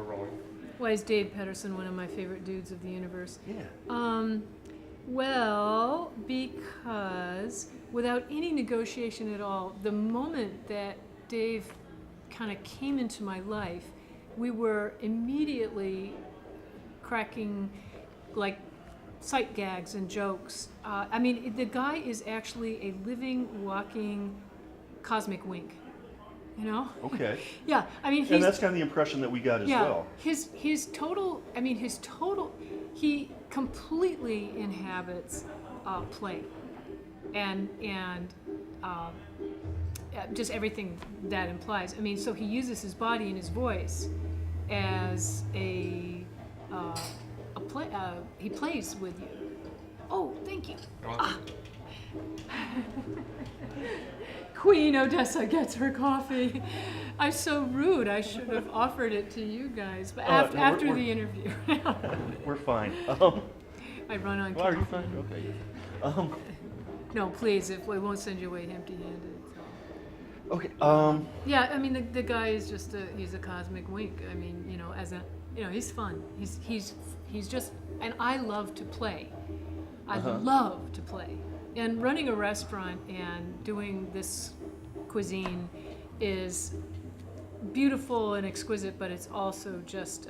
rolling. Why is Dave Pedersen one of my favorite dudes of the universe? Yeah. Well, because without any negotiation at all, the moment that Dave kind of came into my life, we were immediately cracking like sight gags and jokes. I mean, the guy is actually a living, walking cosmic wink. You know? Okay. Yeah, I mean, And that's kind of the impression that we got as well. His total, he completely inhabits play, and just everything that implies. I mean, so he uses his body and his voice as a play. He plays with you. Oh, thank you. Queen Odessa gets her coffee. I'm so rude. I should have offered it to you guys, but after the interview. We're fine. I run on. Well, are you fine? Okay. No, please. If we won't send you away empty-handed. So. Okay. Yeah, I mean the guy is just he's a cosmic wink. I mean, he's fun. He's just, and I love to play. I love to play. And running a restaurant and doing this cuisine is beautiful and exquisite, but it's also just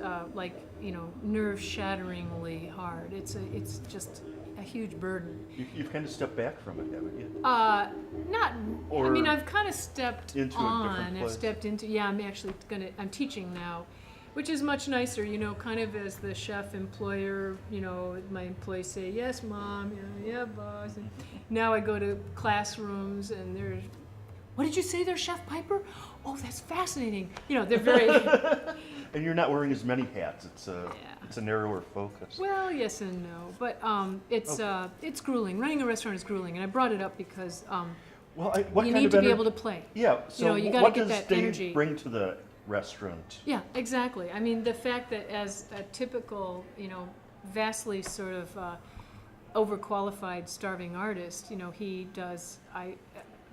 nerve-shatteringly hard. It's just a huge burden. You've kind of stepped back from it, haven't you? Not. Or I mean, I've kind of stepped into on. a different place. I've stepped into. Yeah, I'm teaching now, which is much nicer. Kind of as the chef employer. My employees say, "Yes, mom." Yeah, boss. And now I go to classrooms and there's. What did you say there, Chef Piper? Oh, that's fascinating. They're very. And you're not wearing as many hats. It's a narrower focus. Well, yes and no, but it's grueling. Running a restaurant is grueling, and I brought it up because what you kind need of to be able to play. Yeah. So you got to what get does that Dave energy. bring to the restaurant? Yeah, exactly. I mean, the fact that as a typical, vastly sort of overqualified, starving artist,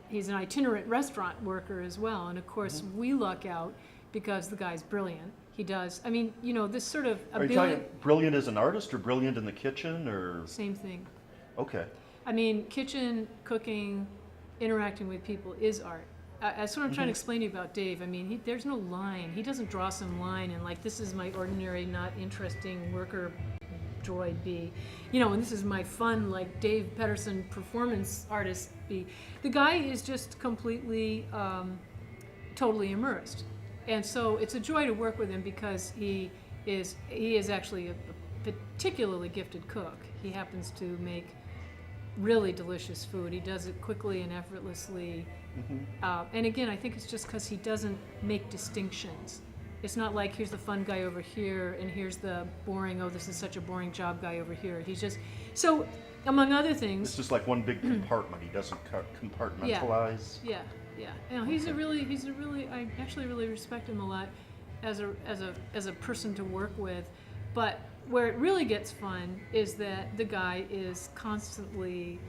he's an itinerant restaurant worker as well, and of course we luck out because the guy's brilliant. He does. I mean, this sort of Are you talking brilliant as an artist or brilliant in the kitchen or? Same thing. Okay. I mean, kitchen, cooking, interacting with people is art. That's what I'm trying to explain to you about Dave. I mean, there's no line. He doesn't draw some line and this is my ordinary, not interesting worker droid B. And this is my fun, Dave Pedersen performance artist B. The guy is just completely, totally immersed. And so it's a joy to work with him because he is actually a particularly gifted cook. He happens to make really delicious food. He does it quickly and effortlessly. And again, I think it's just because he doesn't make distinctions. It's not like here's the fun guy over here and here's the boring, this is such a boring job guy over here. He's just, so among other things. It's just like one big compartment. He doesn't compartmentalize. Yeah. He's a really, I actually really respect him a lot as a person to work with. But where it really gets fun is that the guy is constantly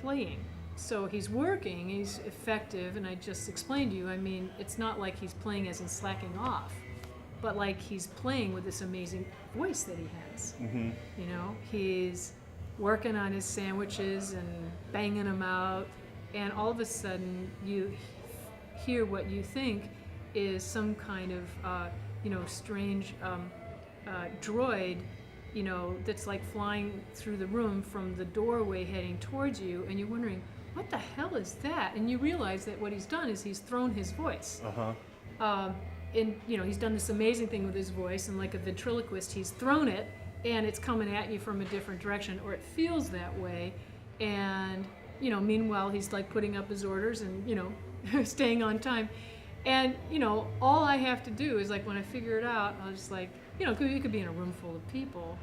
playing. So he's working, he's effective, and I just explained to you, I mean, it's not like he's playing as in slacking off, but he's playing with this amazing voice that he has. He's working on his sandwiches and banging them out, and all of a sudden you hear what you think is some kind of, strange droid, that's flying through the room from the doorway heading towards you, and you're wondering, what the hell is that? And you realize that what he's done is he's thrown his voice. He's done this amazing thing with his voice, and like a ventriloquist, he's thrown it, and it's coming at you from a different direction, or it feels that way. And meanwhile, he's putting up his orders and staying on time. And all I have to do is when I figure it out, I'll just you could be in a room full of people.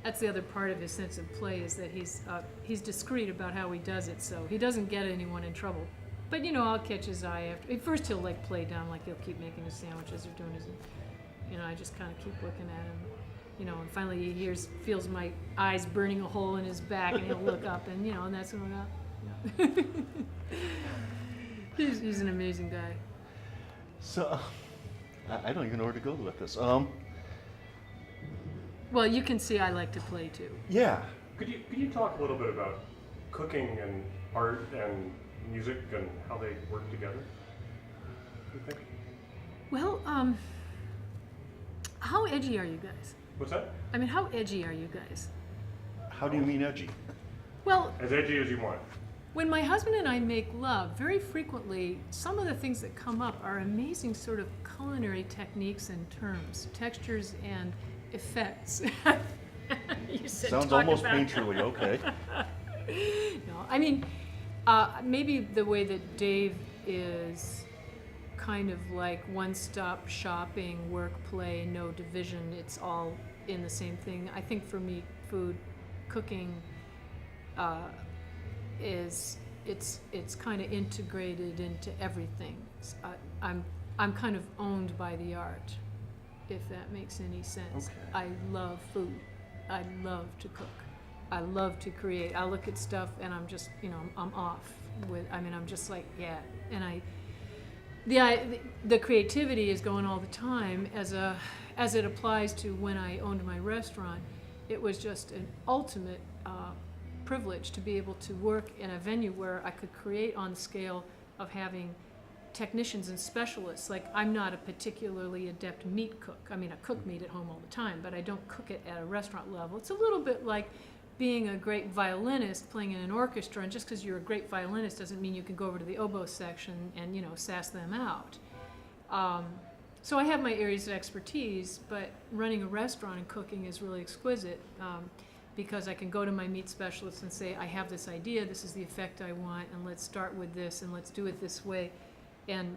That's the other part of his sense of play, is that he's discreet about how he does it, so he doesn't get anyone in trouble. But I'll catch his eye after. First he'll play down, he'll keep making his sandwiches or doing his, I just kind of keep looking at him, and finally he feels my eyes burning a hole in his back, and he'll look up, and and that's when we're out. He's an amazing guy. So, I don't even know where to go with this. Well, you can see I like to play too. Yeah. Could you talk a little bit about cooking and art and music and how they work together? You think? Well, how edgy are you guys? What's that? I mean, how edgy are you guys? How do you mean edgy? Well, As edgy as you want. when my husband and I make love, very frequently, some of the things that come up are amazing sort of culinary techniques and terms, textures and effects. You said Sounds talk almost about- painterly. Okay. No, I mean, maybe the way that Dave is kind of like one-stop shopping, work, play, no division. It's all in the same thing. I think for me, food, cooking, it's kind of integrated into everything. I'm kind of owned by the art, if that makes any sense. Okay. I love food. I love to cook. I love to create. I look at stuff and I'm just, I'm off with. I mean, I'm just like, yeah. And the creativity is going all the time. As it applies to when I owned my restaurant, it was just an ultimate privilege to be able to work in a venue where I could create on the scale of having technicians and specialists. Like, I'm not a particularly adept meat cook. I mean, I cook meat at home all the time, but I don't cook it at a restaurant level. It's a little bit like being a great violinist playing in an orchestra, and just because you're a great violinist doesn't mean you can go over to the oboe section and, sass them out. So I have my areas of expertise, but running a restaurant and cooking is really exquisite, because I can go to my meat specialist and say, I have this idea, this is the effect I want, and let's start with this, and let's do it this way. And,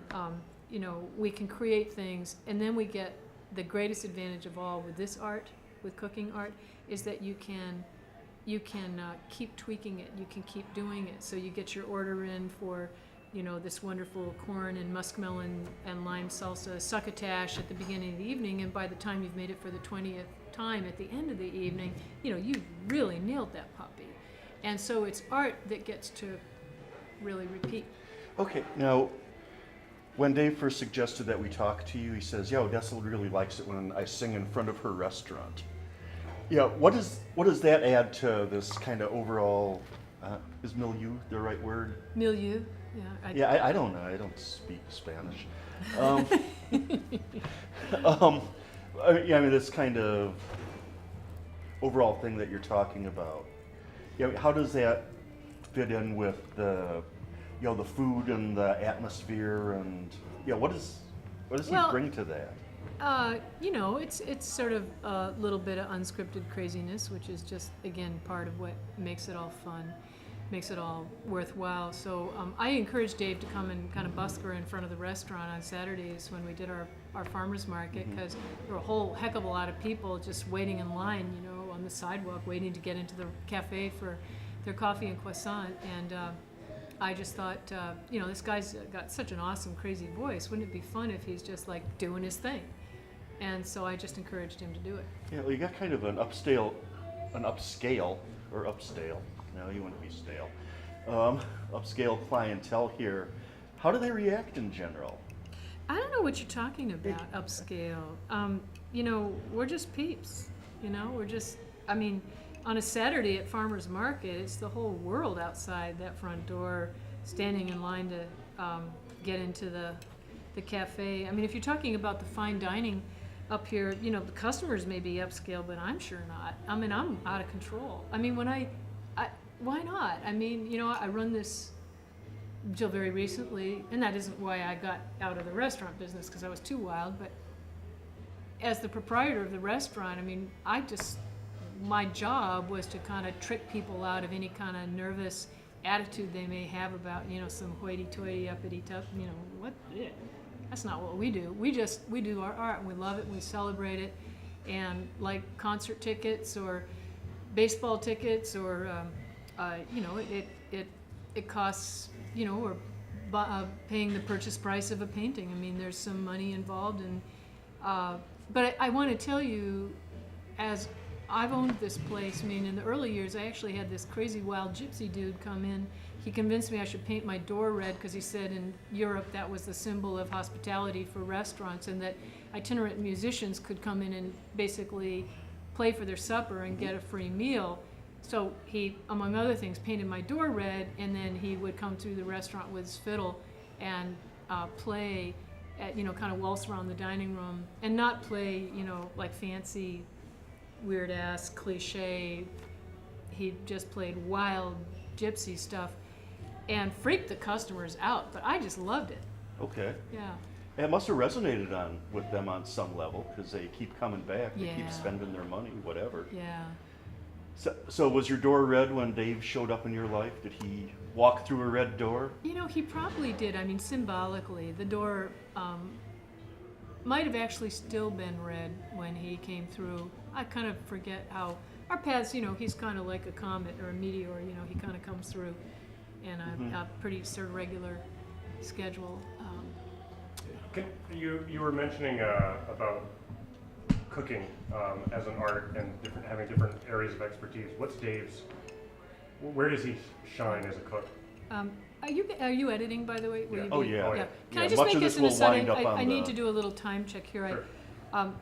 we can create things, and then we get the greatest advantage of all with this art, with cooking art, is that you can keep tweaking it, you can keep doing it. So you get your order in for, this wonderful corn and muskmelon and lime salsa succotash at the beginning of the evening, and by the time you've made it for the 20th time at the end of the evening, you've really nailed that puppy. And so it's art that gets to really repeat. Okay. Now, when Dave first suggested that we talk to you, he says, "Yeah, Odessa really likes it when I sing in front of her restaurant." Yeah. What does that add to this kind of overall? Is milieu the right word? Milieu, yeah. Yeah, I don't know. I don't speak Spanish. I mean, this kind of overall thing that you're talking about. Yeah, how does that fit in with the food and the atmosphere, and what does he bring to that? It's sort of a little bit of unscripted craziness, which is just, again, part of what makes it all fun, makes it all worthwhile. So I encouraged Dave to come and kind of busker in front of the restaurant on Saturdays when we did our farmers market, because there were a whole heck of a lot of people just waiting in line, on the sidewalk, waiting to get into the cafe for their coffee and croissant. And I just thought, this guy's got such an awesome, crazy voice. Wouldn't it be fun if he's just like doing his thing? And so I just encouraged him to do it. Yeah, well, you got kind of an upscale, or upstale. No, you wouldn't be stale. Upscale clientele here. How do they react in general? I don't know what you're talking about, upscale. We're just peeps. We're just, on a Saturday at farmers market, it's the whole world outside that front door, standing in line to get into the cafe. If you're talking about the fine dining up here, the customers may be upscale, but I'm sure not. I'm out of control. Why not? I run this until very recently, and that isn't why I got out of the restaurant business, because I was too wild, but as the proprietor of the restaurant, my job was to kind of trick people out of any kind of nervous attitude they may have about, some hoity-toity, uppity-tup, what? Yeah. That's not what we do. We do our art, and we love it, and we celebrate it. And like concert tickets or baseball tickets, or it costs, or paying the purchase price of a painting. There's some money involved, and but I want to tell you, as I've owned this place, in the early years, I actually had this crazy wild gypsy dude come in. he convinced me I should paint my door red because he said in Europe that was the symbol of hospitality for restaurants, and that itinerant musicians could come in and basically play for their supper and get a free meal. So he, among other things, painted my door red, and then he would come through the restaurant with his fiddle and play at, kind of waltz around the dining room, and not play, like fancy, weird ass cliche. He just played wild gypsy stuff and freaked the customers out, but I just loved it. Okay. Yeah. It must have resonated with them on some level, because they keep coming back, they Yeah. keep spending their money, whatever. Yeah. So was your door red when Dave showed up in your life? Did he walk through a red door? He probably did. I mean, symbolically, the door might have actually still been red when he came through. I kind of forget how our paths, he's kind of like a comet or a meteor, he kind of comes through in a pretty sort of regular schedule. You were mentioning about cooking as an art and having different areas of expertise. What's Dave's? Where does he shine as a cook? Are you editing, by the way? Will you Oh be- yeah. yeah. Can I Yeah, just much make of this this an will aside? wind up on I need the- to do a little time check here. Sure.